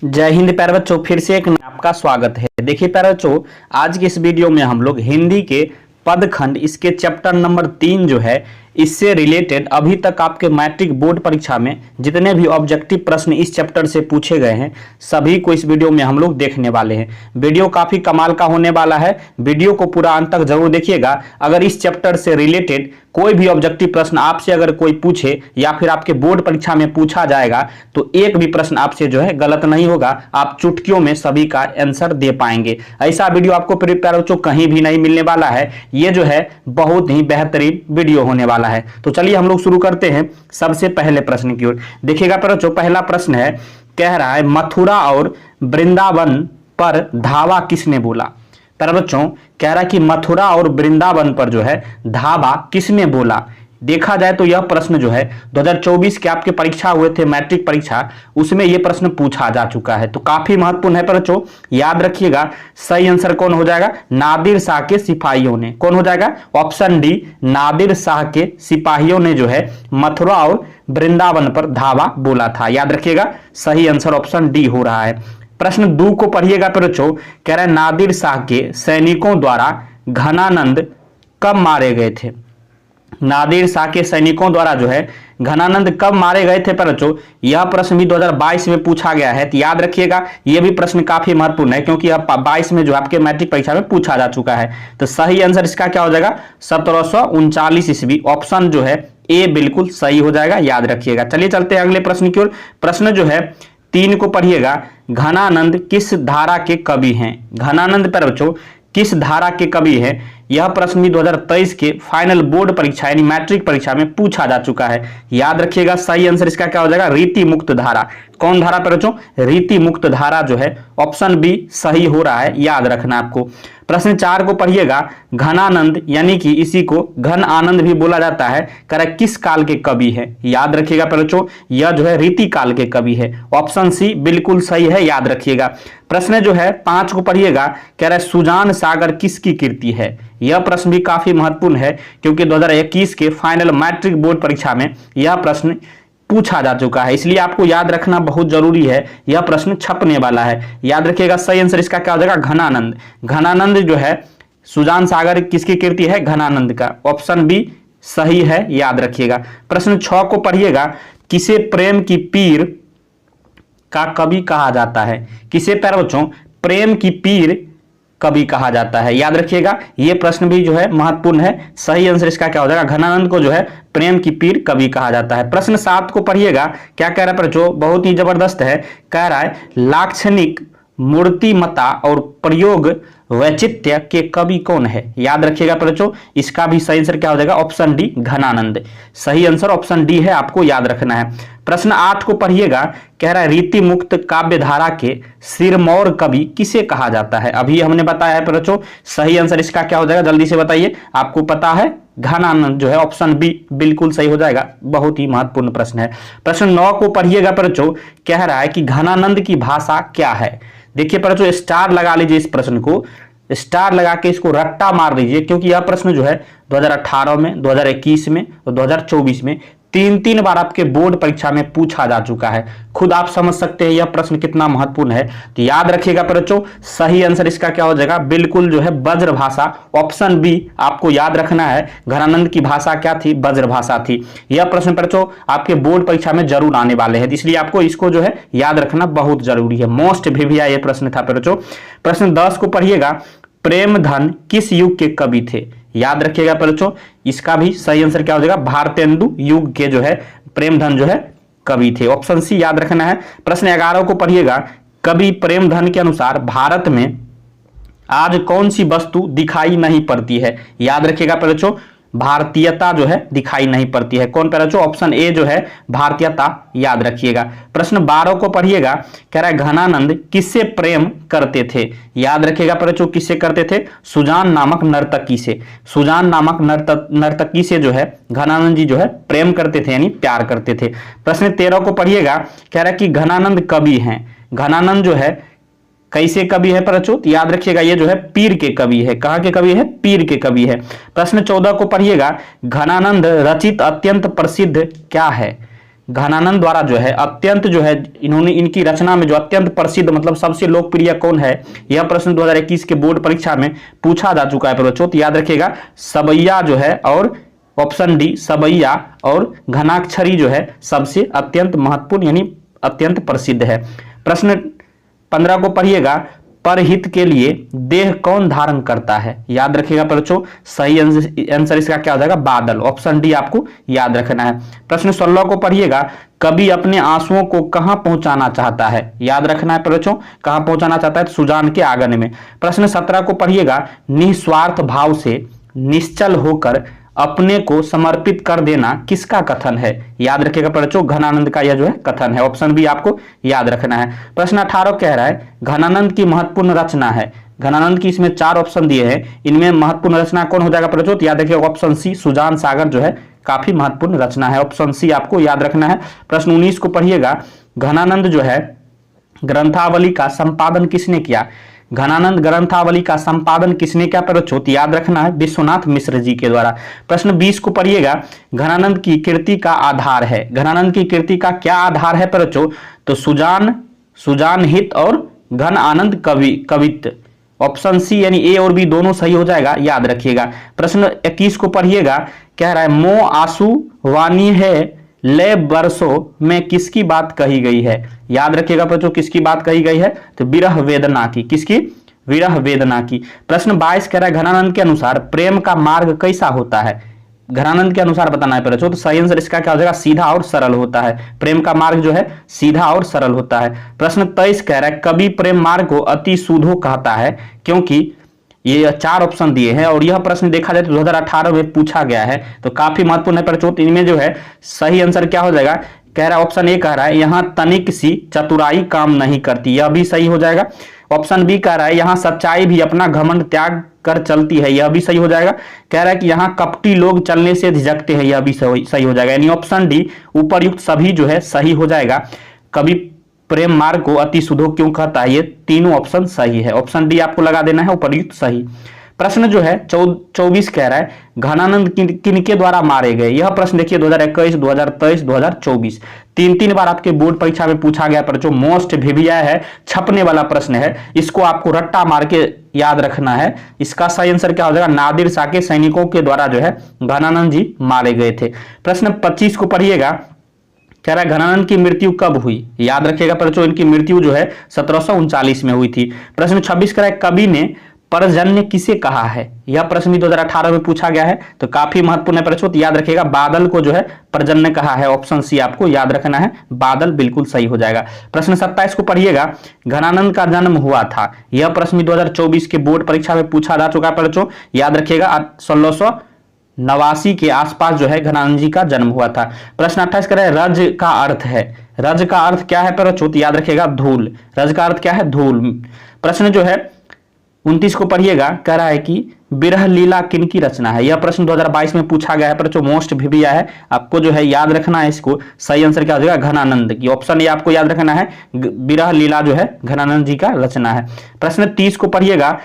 जय हिंद प्यारे बच्चों, फिर से एक आपका स्वागत है। देखिए प्यारे बच्चों, आज के इस वीडियो में हम लोग हिंदी के पदखंड इसके चैप्टर नंबर 3 जो है इससे रिलेटेड अभी तक आपके मैट्रिक बोर्ड परीक्षा में जितने भी ऑब्जेक्टिव प्रश्न इस चैप्टर से पूछे गए हैं सभी को इस वीडियो में हम लोग देखने वाले हैं। वीडियो काफी कमाल का होने वाला है, वीडियो को पूरा अंत तक जरूर देखिएगा। अगर इस चैप्टर से रिलेटेड कोई भी ऑब्जेक्टिव प्रश्न आपसे अगर कोई पूछे या फिर आपके बोर्ड परीक्षा में पूछा जाएगा तो एक भी प्रश्न आपसे जो है गलत नहीं होगा, आप चुटकियों में सभी का आंसर दे पाएंगे। ऐसा वीडियो आपको प्यारे बच्चों कहीं भी नहीं मिलने वाला है। ये जो है बहुत ही बेहतरीन वीडियो होने वाला है। तो चलिए हम लोग शुरू करते हैं सबसे पहले प्रश्न की ओर। देखिएगा प्यारे बच्चों, पहला प्रश्न है, कह रहा है मथुरा और वृंदावन पर धावा किसने बोला। प्यारे बच्चों कह रहा है कि मथुरा और वृंदावन पर जो है धावा किसने बोला। देखा जाए तो यह प्रश्न जो है 2024 के आपके परीक्षा हुए थे मैट्रिक परीक्षा, उसमें यह प्रश्न पूछा जा चुका है, तो काफी महत्वपूर्ण है बच्चों, याद रखिएगा। सही आंसर कौन हो जाएगा, नादिर शाह के सिपाहियों ने। कौन हो जाएगा, ऑप्शन डी, नादिर शाह के सिपाहियों ने जो है मथुरा और वृंदावन पर धावा बोला था। याद रखिएगा, सही आंसर ऑप्शन डी हो रहा है। प्रश्न 2 को पढ़िएगा बच्चों, कह रहा है नादिर शाह के सैनिकों द्वारा घनानंद कब मारे गए थे। नादिर शाह के सैनिकों द्वारा जो है घनानंद कब मारे गए थे बच्चों, यह प्रश्न भी 2022 में पूछा गया है। तो याद रखिएगा, यह भी प्रश्न काफी महत्वपूर्ण है क्योंकि यह 22 में जो आपके मैट्रिक परीक्षा में पूछा जा चुका है। तो सही आंसर इसका क्या हो जाएगा, 1739 ईस्वी, ऑप्शन जो है ए बिल्कुल सही हो जाएगा। याद रखिएगा। चलिए चलते हैं अगले प्रश्न की ओर। प्रश्न जो है 3 को पढ़िएगा, घनानंद किस धारा के कवि हैं। घनानंद पर बच्चों किस धारा के कवि हैं, यह प्रश्न भी 2023 के फाइनल बोर्ड परीक्षा यानी मैट्रिक परीक्षा में पूछा जा चुका है। याद रखिएगा, सही आंसर इसका क्या हो जाएगा, रीति मुक्त धारा। कौन धारा पर बच्चों, रीति मुक्त धारा जो है ऑप्शन बी सही हो रहा है। याद रखना आपको। प्रश्न 4 को पढ़िएगा, घनानंद यानी कि इसी को घन आनंद भी बोला जाता है, कह किस काल के कवि है। याद रखिएगा बच्चों, यह जो है रीति काल के कवि है, ऑप्शन सी बिल्कुल सही है। याद रखिएगा। प्रश्न जो है 5 को पढ़िएगा, कह रहा है सुजान सागर किसकी कृति है। यह प्रश्न भी काफी महत्वपूर्ण है क्योंकि 2021 के फाइनल मैट्रिक बोर्ड परीक्षा में यह प्रश्न पूछा जा चुका है, इसलिए आपको याद रखना बहुत जरूरी है। यह प्रश्न छपने वाला है। याद रखिएगा, सही आंसर इसका क्या हो जाएगा, घनानंद। घनानंद जो है सुजान सागर किसकी कृति है, घनानंद का, ऑप्शन बी सही है। याद रखिएगा। प्रश्न 6 को पढ़िएगा, किसे प्रेम की पीर का कवि कहा जाता है। किसे प्यारे बच्चों प्रेम की पीर कवि कहा जाता है। याद रखिएगा, यह प्रश्न भी जो है महत्वपूर्ण है। सही आंसर इसका क्या हो जाएगा, घनानंद को जो है प्रेम की पीर कवि कहा जाता है। प्रश्न 7 को पढ़िएगा, क्या कह रहा है बच्चों, बहुत ही जबरदस्त है। कह रहा है लाक्षणिक मूर्तिमता और प्रयोग वैचित्र्य के कवि कौन है। याद रखिएगा बच्चों, इसका भी सही आंसर क्या हो जाएगा, ऑप्शन डी, घनानंद। सही आंसर ऑप्शन डी है, आपको याद रखना है। प्रश्न 8 को पढ़िएगा, कह रहा है रीति मुक्त काव्य धारा के सिरमौर कवि किसे कहा जाता है। अभी हमने बताया है बच्चों, सही आंसर इसका क्या हो जाएगा, जल्दी से बताइए। आपको पता है घनानंद जो है ऑप्शन बी बिल्कुल सही हो जाएगा। बहुत ही महत्वपूर्ण प्रश्न है। प्रश्न 9 को पढ़िएगा बच्चों, कह रहा है कि घनानंद की भाषा क्या है। देखिए बच्चों, स्टार लगा लीजिए, इस प्रश्न को स्टार लगा के इसको रट्टा मार दीजिए क्योंकि यह प्रश्न जो है 2018 में, 2021 में और 2024 में 3 बार आपके बोर्ड परीक्षा में पूछा जा चुका है। खुद आप समझ सकते हैं यह प्रश्न कितना महत्वपूर्ण है। तो याद रखिएगा बच्चों, सही आंसर इसका क्या हो जाएगा, बिल्कुल जो है ब्रज भाषा, ऑप्शन बी आपको याद रखना है। घनानंद की भाषा क्या थी, ब्रज भाषा थी। यह प्रश्न बच्चों आपके बोर्ड परीक्षा में जरूर आने वाले हैं, इसलिए आपको इसको जो है याद रखना बहुत जरूरी है। मोस्ट भिविया यह प्रश्न था बच्चों। प्रश्न 10 को पढ़िएगा, प्रेमधन किस युग के कवि थे। याद रखिएगा बच्चों, इसका भी सही आंसर क्या हो जाएगा, भारतेंदु युग के जो है प्रेमधन जो है कवि थे, ऑप्शन सी याद रखना है। प्रश्न 11 को पढ़िएगा, कवि प्रेमधन के अनुसार भारत में आज कौन सी वस्तु दिखाई नहीं पड़ती है। याद रखिएगा बच्चों, भारतीयता जो है दिखाई नहीं पड़ती है। कौन पर बच्चों, ऑप्शन ए जो है भारतीयता। याद रखिएगा। प्रश्न 12 को पढ़िएगा, कह रहा है घनानंद किससे प्रेम करते थे। याद रखिएगा बच्चों, किससे करते थे, सुजान नामक नर्तकी से। सुजान नामक नर्तकी से जो है घनानंद जी जो है प्रेम करते थे यानी प्यार करते थे। प्रश्न 13 को पढ़िएगा, कह रहा है कि घनानंद कवि हैं। घनानंद जो है कैसे कवि है बच्चों, याद रखिएगा ये जो है पीर के कवि है। कहाँ के कवि है, पीर के कवि है। प्रश्न 14 को पढ़िएगा, घनानंद रचित अत्यंत प्रसिद्ध क्या है। घनानंद द्वारा जो है अत्यंत जो है इन्होंने इनकी रचना में जो अत्यंत प्रसिद्ध मतलब सबसे लोकप्रिय कौन है, यह प्रश्न 2021 के बोर्ड परीक्षा में पूछा जा चुका है बच्चों। तो याद रखिएगा सबैया जो है और ऑप्शन डी सबैया और घनाक्षरी जो है सबसे अत्यंत महत्वपूर्ण यानी अत्यंत प्रसिद्ध है। प्रश्न 15 को पढ़िएगा, परहित के लिए देह कौन धारण करता है? याद रखिएगा बच्चों, सही आंसर इसका क्या हो जाएगा? बादल। ऑप्शन डी आपको याद रखना है। प्रश्न 16 को पढ़िएगा, कवि अपने आंसुओं को कहां पहुंचाना चाहता है? याद रखना है बच्चों, कहां पहुंचाना चाहता है? सुजान के आंगन में। प्रश्न 17 को पढ़िएगा, निस्वार्थ भाव से निश्चल होकर अपने को समर्पित कर देना किसका कथन है? याद रखिएगा बच्चों, घनानंद का यह जो है कथन है। ऑप्शन बी आपको याद रखना है। प्रश्न 18 कह रहा है, घनानंद की महत्वपूर्ण रचना है। घनानंद की इसमें 4 ऑप्शन दिए हैं, इनमें महत्वपूर्ण रचना कौन हो जाएगा बच्चों? तो याद रखिएगा ऑप्शन सी सुजान सागर जो है काफी महत्वपूर्ण रचना है। ऑप्शन सी आपको याद रखना है। प्रश्न 19 को पढ़िएगा, घनानंद जो है ग्रंथावली का संपादन किसने किया? घनानंद ग्रंथावली का संपादन किसने क्या प्रचोत? याद रखना है विश्वनाथ मिश्र जी के द्वारा। प्रश्न 20 को पढ़िएगा, घनानंद की कृति का आधार है। घनानंद की कृति का क्या आधार है प्रचो? तो सुजान हित और घन आनंद कवित्त। ऑप्शन सी यानी ए और बी दोनों सही हो जाएगा, याद रखिएगा। प्रश्न 21 को पढ़िएगा, कह रहा है मो आंसू वाणी है ले बरसों में किसकी बात कही गई है? याद रखिएगा बच्चों, किसकी बात कही गई है? तो विरह वेदना की। किसकी? विरह वेदना की। प्रश्न 22 कह रहा है, घनानंद के अनुसार प्रेम का मार्ग कैसा होता है? घनानंद के अनुसार बताना है बच्चों। तो सही आंसर इसका क्या हो जाएगा? सीधा और सरल होता है। प्रेम का मार्ग जो है सीधा और सरल होता है। प्रश्न 23 कह रहा है, कवि प्रेम मार्ग को अति सुधो कहता है क्योंकि ये 4 ऑप्शन दिए हैं और यह प्रश्न देखा जाए तो 2018 में पूछा गया है, तो काफी महत्वपूर्ण है प्रचोत। इनमें जो है सही आंसर क्या हो जाएगा? कह रहा है ऑप्शन ए कह रहा है, यहां तनिक सी चतुराई काम नहीं करती, यह भी सही हो जाएगा। ऑप्शन बी कह रहा है, यहां सच्चाई भी अपना घमंड त्याग कर चलती है, यह भी सही हो जाएगा। कह रहा है कि यहां कपटी लोग चलने से झिझकते हैं, यह भी सही हो जाएगा। यानी ऑप्शन डी उपर्युक्त सभी जो है सही हो जाएगा। कवि प्रेम मार्ग को अति सुधो क्यों कहता है? ये तीनों ऑप्शन सही है। ऑप्शन डी आपको लगा देना है उपर्युक्त सही। प्रश्न जो है 24 कह रहा है, घनानंद किनके द्वारा मारे गए? यह प्रश्न देखिए 2021, 2023, 2024 तीन बार आपके बोर्ड परीक्षा में पूछा गया पर जो मोस्ट भिविया है, छपने वाला प्रश्न है, इसको आपको रट्टा मार के याद रखना है। इसका सही आंसर क्या हो जाएगा? नादिर शाह के सैनिकों के द्वारा जो है घनानंद जी मारे गए थे। प्रश्न 25 को पढ़िएगा, कह रहा है घनानंद की मृत्यु कब हुई? याद रखिएगा बच्चों, इनकी मृत्यु जो है 1739 में हुई थी। प्रश्न 26 कह रहा है, कवि ने परजन्य किसे कहा है? यह प्रश्न भी 2018 में पूछा गया है, तो काफी महत्वपूर्ण है बच्चों। याद रखिएगा बादल को जो है परजन्य कहा है। ऑप्शन सी आपको याद रखना है, बादल बिल्कुल सही हो जाएगा। प्रश्न 27 को पढ़िएगा, घनानंद का जन्म हुआ था। यह प्रश्न भी 2024 के बोर्ड परीक्षा में पूछा जा चुका है बच्चों, याद रखिएगा 1689 के आसपास जो है घनानंद जी का जन्म हुआ था। प्रश्न 28 कह रहा है, रज का अर्थ है। रज का अर्थ क्या है बच्चों? याद रखिएगा धूल। रज का अर्थ क्या है? धूल। प्रश्न जो है 29 को पढ़िएगा, कह रहा है कि विरह लीला किनकी रचना है? यह प्रश्न 2022 में पूछा गया है पर जो मोस्ट भिविया है, आपको जो है याद रखना है इसको। सही आंसर क्या हो जाएगा? घनानंद की। ऑप्शन ए आपको याद रखना है, विरह लीला जो है घनानंद जी का रचना है। प्रश्न 30 को पढ़िएगा,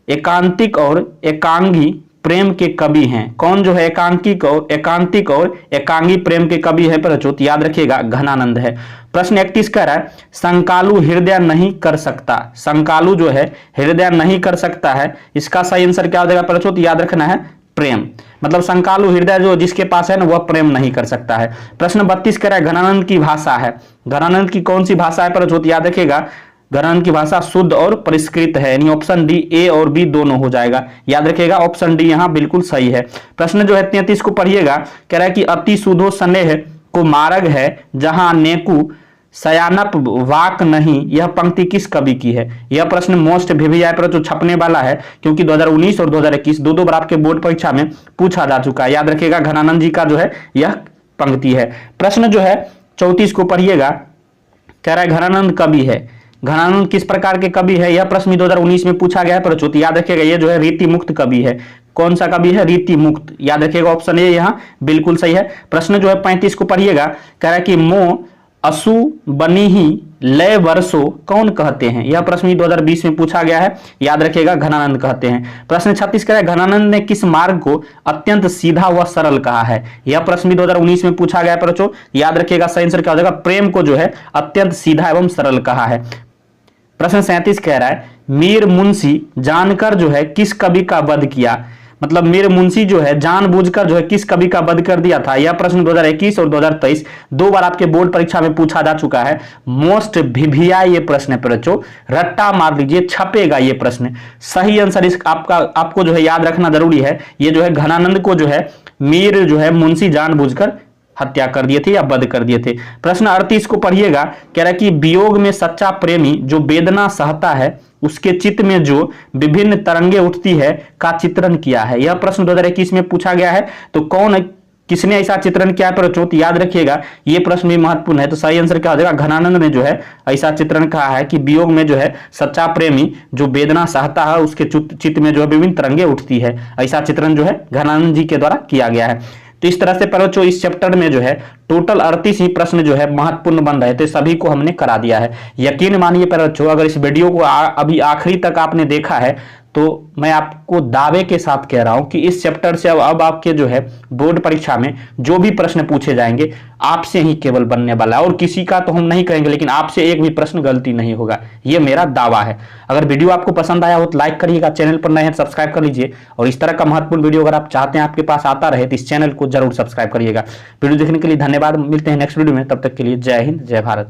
एकांतिक और एकांगी प्रेम के कवि हैं। कौन जो है एकांतिक और एकांगी प्रेम के कवि है प्रचोत? याद रखिएगा घनानंद है। प्रश्न 31 कह रहा है, संकालु हृदय नहीं कर सकता। संकालु जो है हृदय नहीं कर सकता है, इसका सही आंसर क्या हो जाएगा प्रचोत? याद रखना है प्रेम। मतलब संकालु हृदय जो जिसके पास है ना, वह प्रेम नहीं कर सकता है। प्रश्न 32 कह रहा है, घनानंद की भाषा है। घनानंद की कौन सी भाषा है प्रचोत? याद रखिएगा घनानंद की भाषा शुद्ध और परिष्कृत है। यानी ऑप्शन डी ए और बी दोनों हो जाएगा, याद रखिएगा ऑप्शन डी यहां बिल्कुल सही है। प्रश्न जो है 33 को पढ़िएगा, कह रहा है कि अति सुधो स्नेह को मार्ग है जहां नेकु सयानप वाक नहीं, यह पंक्ति किस कवि की है? यह प्रश्न मोस्ट भिविया पर जो छपने वाला है, क्योंकि 2019 और 2021 दो बार आपके बोर्ड परीक्षा में पूछा जा चुका है। याद रखिएगा घनानंद जी का जो है यह पंक्ति है। प्रश्न जो है 34 को पढ़िएगा, कह रहा है घनानंद कवि है। घनानंद किस प्रकार के कवि है? यह प्रश्न 2019 में पूछा गया है प्रचोत। याद रखिएगा ये जो है रीति मुक्त कवि है। कौन सा कवि है? रीति मुक्त। याद रखिएगा ऑप्शन ए यहाँ बिल्कुल सही है। प्रश्न जो है 35 को पढ़िएगा, कह रहा है कि असु बनी ही लय वर्षो कौन कहते हैं? यह प्रश्न 2020 में पूछा गया है, याद रखिएगा, घनानंद कहते हैं। प्रश्न 36 कह रहा है घनानंद ने किस मार्ग को अत्यंत सीधा व सरल कहा है? यह प्रश्न 2019 में पूछा गया है बच्चों, याद रखिएगा, सही आंसर क्या हो जाएगा? प्रेम को जो है अत्यंत सीधा एवं सरल कहा है। प्रश्न 37 कह रहा है मीर मुंशी जानकर जो है किस कवि का वध किया? मतलब मीर मुंशी जो है जानबूझकर जो है किस कवि का वध कर दिया था? यह प्रश्न 2021 और 2023 दो बार आपके बोर्ड परीक्षा में पूछा जा चुका है। मोस्ट भिभिया ये प्रश्न है बच्चों, रट्टा मार लीजिए, छपेगा ये प्रश्न। सही आंसर इस आपको जो है याद रखना जरूरी है। ये जो है घनानंद को जो है मीर जो है मुंशी जानबूझकर हत्या कर दिए थे या वध कर दिए थे। प्रश्न 38 को पढ़िएगा, कह रहा है कि वियोग में सच्चा प्रेमी जो वेदना सहता है उसके चित्त में जो विभिन्न तरंगे उठती है का चित्रण किया है। यह प्रश्न 2021 में पूछा गया है। तो कौन किसने ऐसा चित्रण किया है बच्चों? याद रखिएगा ये प्रश्न भी महत्वपूर्ण है। तो सही आंसर क्या हो जाएगा? घनानंद ने जो है ऐसा चित्रण कहा है कि वियोग में जो है सच्चा प्रेमी जो वेदना सहता है उसके चित्त में जो है विभिन्न तरंगे उठती है। ऐसा चित्रण जो है घनानंद जी के द्वारा किया गया है। तो इस तरह से बच्चों इस चैप्टर में जो है टोटल 38 ही प्रश्न जो है महत्वपूर्ण बन रहे थे, सभी को हमने करा दिया है। यकीन मानिए बच्चों, अगर इस वीडियो को अभी आखिरी तक आपने देखा है तो मैं आपको दावे के साथ कह रहा हूं कि इस चैप्टर से अब आपके जो है बोर्ड परीक्षा में जो भी प्रश्न पूछे जाएंगे आपसे ही केवल बनने वाला है, और किसी का तो हम नहीं करेंगे, लेकिन आपसे एक भी प्रश्न गलती नहीं होगा, ये मेरा दावा है। अगर वीडियो आपको पसंद आया हो तो लाइक करिएगा, चैनल पर नए हैं सब्सक्राइब कर लीजिए, और इस तरह का महत्वपूर्ण वीडियो अगर आप चाहते हैं आपके पास आता रहे तो इस चैनल को जरूर सब्सक्राइब करिएगा। वीडियो देखने के लिए धन्यवाद, मिलते हैं नेक्स्ट वीडियो में, तब तक के लिए जय हिंद जय भारत।